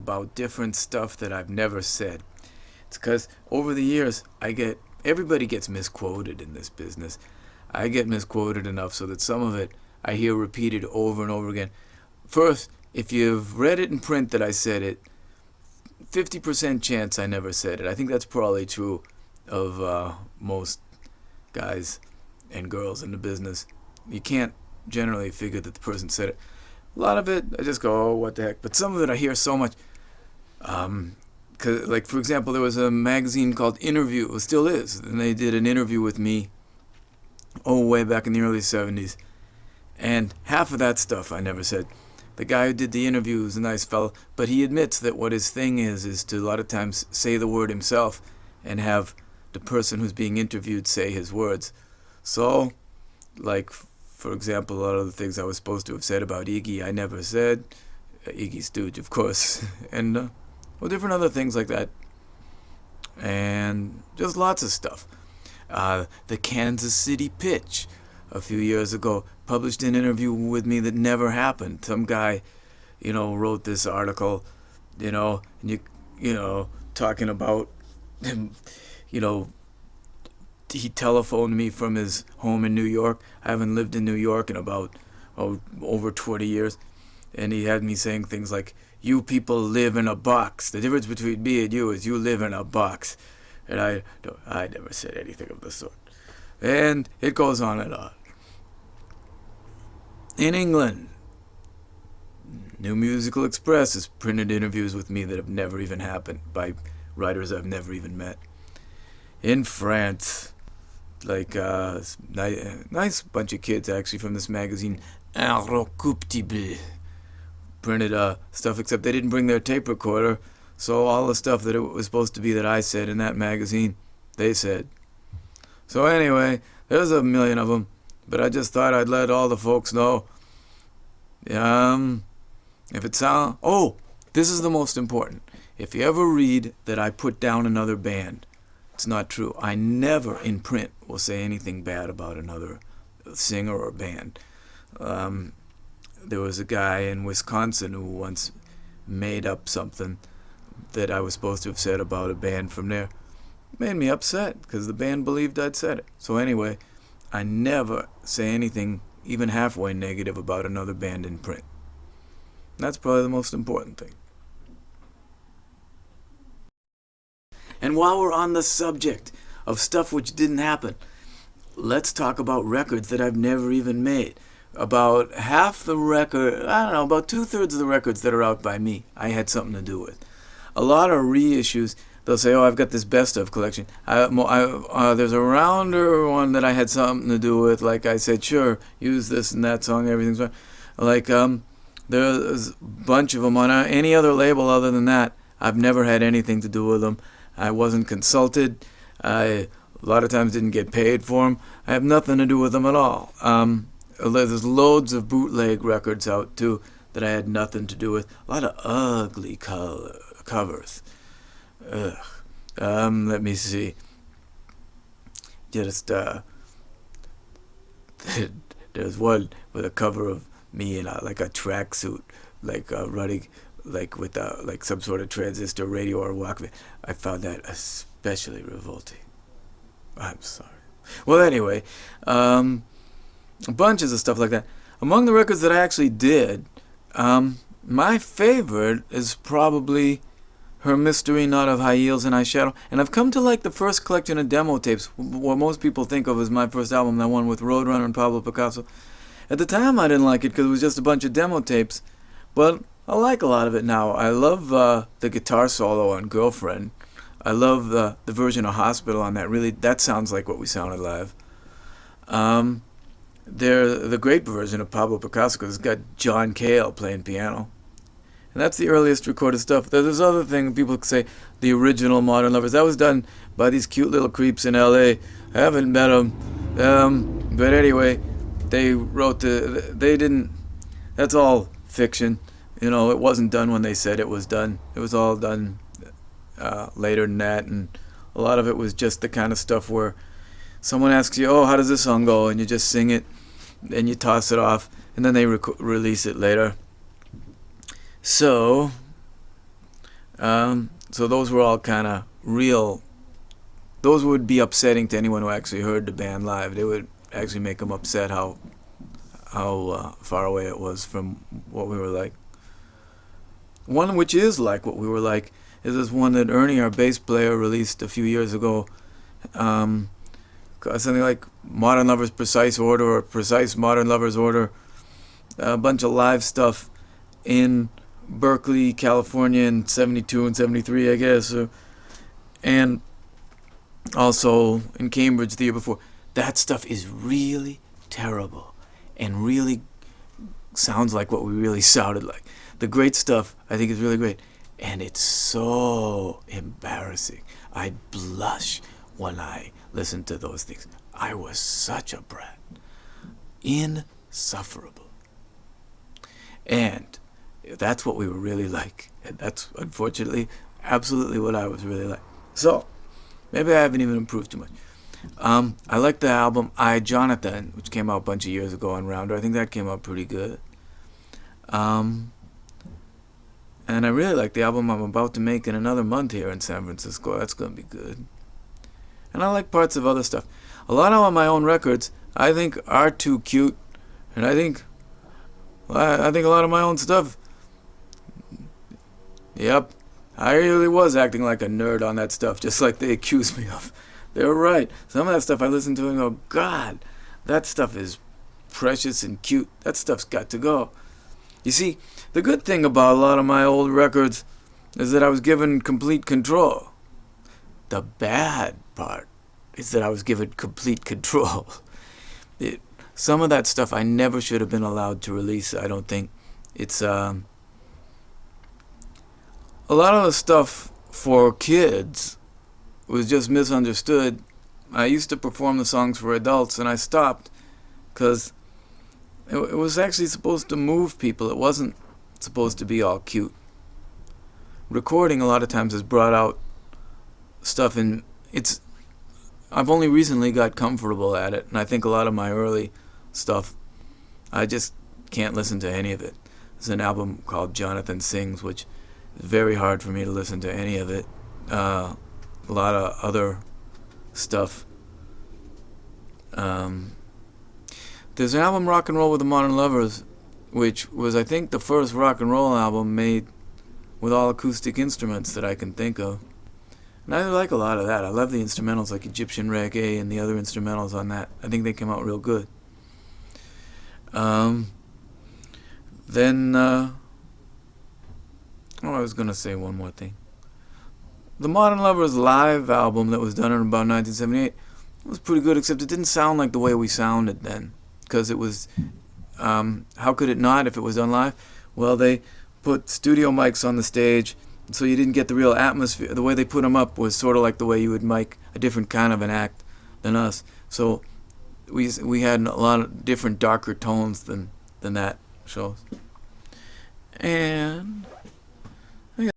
about different stuff that I've never said. It's because over the years, everybody gets misquoted in this business. I get misquoted enough so that some of it I hear repeated over and over again. First, if you've read it in print that I said it, 50% chance I never said it. I think that's probably true of most guys and girls in the business. You can't generally figure that the person said it. A lot of it, I just go, oh, what the heck. But some of it I hear so much. Cause, like, for example, there was a magazine called Interview. It still is. And they did an interview with me, way back in the early 70s. And half of that stuff I never said. The guy who did the interview was a nice fellow, but he admits that what his thing is to a lot of times say the word himself and have the person who's being interviewed say his words. So, like, for example, a lot of the things I was supposed to have said about Iggy, I never said. Iggy Stooge, of course. And, different other things like that. And just lots of stuff. The Kansas City Pitch a few years ago published an interview with me that never happened. Some guy, wrote this article, and talking about him, he telephoned me from his home in New York. I haven't lived in New York in about over 20 years. And he had me saying things like, you people live in a box. The difference between me and you is you live in a box. And I never said anything of the sort. And it goes on and on. In England, New Musical Express has printed interviews with me that have never even happened by writers I've never even met. In France, like nice bunch of kids actually from this magazine, Inrecuptible, printed stuff, except they didn't bring their tape recorder, so all the stuff that it was supposed to be that I said in that magazine, they said. So anyway, there's a million of them, but I just thought I'd let all the folks know. If it sounds... Oh, this is the most important. If you ever read that I put down another band, it's not true. I never in print will say anything bad about another singer or band. There was a guy in Wisconsin who once made up something that I was supposed to have said about a band from there. It made me upset because the band believed I'd said it. So anyway, I never say anything even halfway negative about another band in print. That's probably the most important thing. And while we're on the subject of stuff which didn't happen, let's talk about records that I've never even made. About half the record, about 2/3 of the records that are out by me, I had something to do with. A lot of reissues, they'll say, I've got this best of collection. There's a rounder one that I had something to do with. Like I said, sure, use this and that song, everything's fine. Like, there's a bunch of them on any other label other than that. I've never had anything to do with them. I wasn't consulted. I, a lot of times, didn't get paid for them. I have nothing to do with them at all. There's loads of bootleg records out, too, that I had nothing to do with. A lot of ugly covers. Ugh. Let me see. Just, there's one with a cover of me in like a tracksuit, like running, like with like some sort of transistor radio or Walkman. I found that especially revolting. I'm sorry. Well, anyway, bunches of stuff like that. Among the records that I actually did, my favorite is probably Her Mystery Not of High Heels and Eyeshadow. And I've come to like the first collection of demo tapes, what most people think of as my first album, that one with Roadrunner and Pablo Picasso. At the time I didn't like it because it was just a bunch of demo tapes, but I like a lot of it now. I love the guitar solo on Girlfriend. I love the version of Hospital on that. Really, that sounds like what we sounded live. They're the great version of Pablo Picasso because it's got John Cale playing piano. And that's the earliest recorded stuff. There's other thing people say, the original Modern Lovers. That was done by these cute little creeps in L.A. I haven't met them. But anyway, they wrote they didn't, that's all fiction. It wasn't done when they said it was done. It was all done later than that. And a lot of it was just the kind of stuff where someone asks you, how does this song go? And you just sing it, and you toss it off, and then they release it later. So, So those were all kind of real. Those would be upsetting to anyone who actually heard the band live. They would actually make them upset how far away it was from what we were like. One which is like what we were like is this one that Ernie, our bass player, released a few years ago. Something like Modern Lovers Precise Order or Precise Modern Lovers Order. A bunch of live stuff in Berkeley, California in 72 and 73, I guess. And also in Cambridge the year before. That stuff is really terrible and really sounds like what we really sounded like. The great stuff, I think, is really great. And it's so embarrassing. I blush when I listen to those things. I was such a brat. Insufferable. And that's what we were really like. And that's, unfortunately, absolutely what I was really like. So, maybe I haven't even improved too much. I like the album I, Jonathan, which came out a bunch of years ago on Rounder. I think that came out pretty good. And I really like the album I'm about to make in another month here in San Francisco. That's going to be good. And I like parts of other stuff. A lot of my own records I think are too cute. And I think a lot of my own stuff. Yep. I really was acting like a nerd on that stuff, just like they accused me of. They were right. Some of that stuff I listen to and go, God, that stuff is precious and cute. That stuff's got to go. You see, the good thing about a lot of my old records is that I was given complete control. The bad part is that I was given complete control. Some of that stuff I never should have been allowed to release, I don't think. It's a lot of the stuff for kids was just misunderstood. I used to perform the songs for adults, and I stopped because it was actually supposed to move people. It wasn't supposed to be all cute. Recording a lot of times has brought out stuff, and I've only recently got comfortable at it, and I think a lot of my early stuff, I just can't listen to any of it. There's an album called Jonathan Sings, which is very hard for me to listen to any of it. A lot of other stuff. There's an album, Rock and Roll with the Modern Lovers, which was, I think, the first rock and roll album made with all acoustic instruments that I can think of. And I like a lot of that. I love the instrumentals like Egyptian Reggae and the other instrumentals on that. I think they came out real good. I was going to say one more thing. The Modern Lovers live album that was done in about 1978 was pretty good, except it didn't sound like the way we sounded then. Because it was, how could it not if it was done live? Well, they put studio mics on the stage, so you didn't get the real atmosphere. The way they put them up was sort of like the way you would mic a different kind of an act than us. So we had a lot of different, darker tones than that shows. And